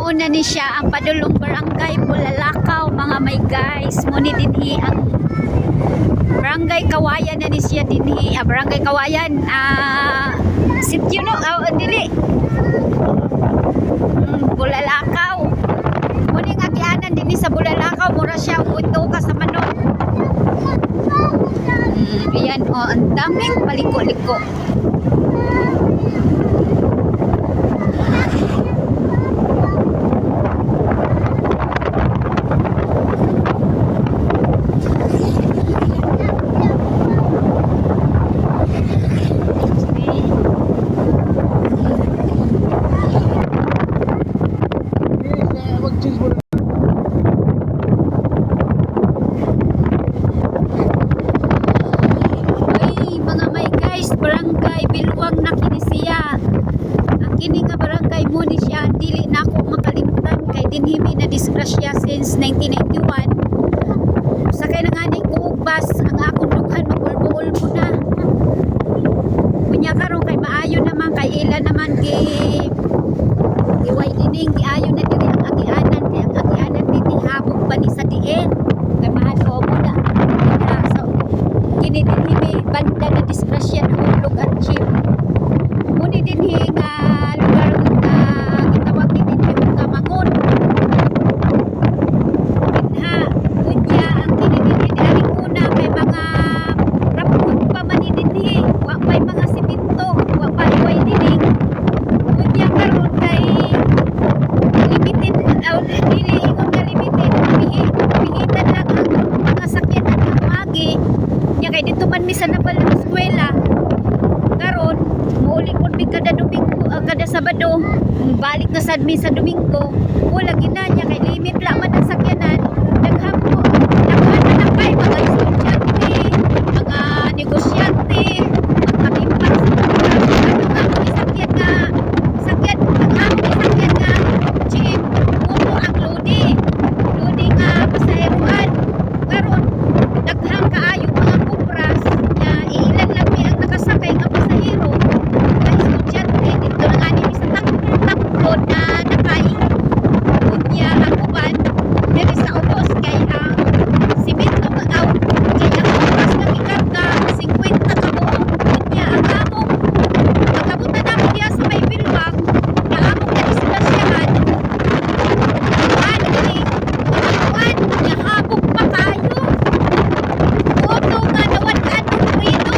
Mauna ni siya ang padulong barangay Bulalakaw mga may guys. Muni dinhi ang barangay Kawayan na ni siya dinhi. Barangay Kawayan. Sityo no? Dili. Bulalakaw. Muni nga kianan dinhi sa Bulalakaw. Mura siya uto ka sa manok. Ayan o. Ang daming paliko-liko. Barangay Bilwang na kini siya. Ang kini nga barangay mo ni siya dili na ako makalimutan kay dinhimi na disgrasya since 1991. Sakay na nga ni kuugbas ang akong dughan magulbo-ulbo na. Kunya karon kay maayo naman kay ila naman iway dining giayo na diri ang agianan kay ang agianan dinhi habog pa ni sa diin. Kay mahadlo mo na. So kini dinhimi banda na disgrasya na ulog at jeep. Muni dinhi nga lugar nga gitawag ni dinhi Kamangon. Pinha unya ang kini dinhi aling una kay mga rapod pa man ni dinhi. Wa pay mga simento, wa pay way dining. Unya karon kay limited dili ingon nga limited bihitan lang ang mga sakyanan nga magi. Nya kay dito man mi sa Napal ng eskwela. Karon muuli pud mi kada Domingo, kada Sabado. Balik na sad mi sa Domingo. Wala ginanya kay limit la man ang sakyanan. Daghan na kay mga estudyante, mga negosyante, magpakimpat sa mga sakyan nga jeep. Upo ang lodi nga pasaheroan. Karon daghan kaayo mga kupras nga iilan lang mi ang nakasakay nga pasahero nga estudyante dito na nga ni sa taplod na nakay unya ang uban diri sa ubos kay ang simento kay ang kupras nga gikarga 50 ka buok unya ang among pagkabutan namo diya sa may Bilwang nga among nadisgrasyahan ani kuan nga habog pa kayo. Oto nga nawadan ng preno.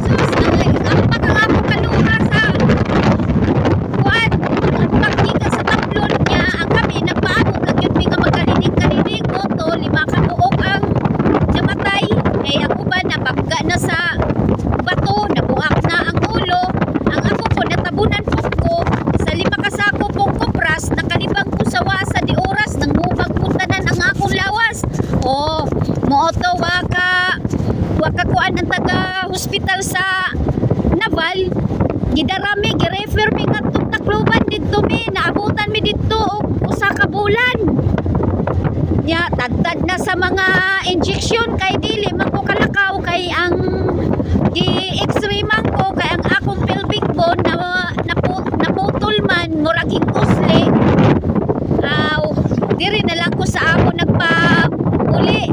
Sus, ang pagkakapong kaluha sa kuwan. Ang pagkika sa taplon niya, ang kami nagpaabot lang yun nga magkalinig-kalinig. Oto, 5 ka buok ang namatay. Kaya ang uban nabangga na sa bato, nabuak na ang ulo. Ang ako po, natabunan po ko sa 5 kasako pong kupras, nakalibang ko sa wasa di oras nang mubag puntanan ang akong lawas. Oh, mooto waka kuan ang taga hospital sa Naval. Gidarami girefer mi ngadtong Tacloban didto mi, naabutan mi didto og usa ka bulan. Nya tagtad na sa mga injection kay dili man ko kalakaw kay ang gi-x-ray man ko kay ang akong pelvic bone naputol man murag hingusli. Diri na lang ko sa ako nagpa-uli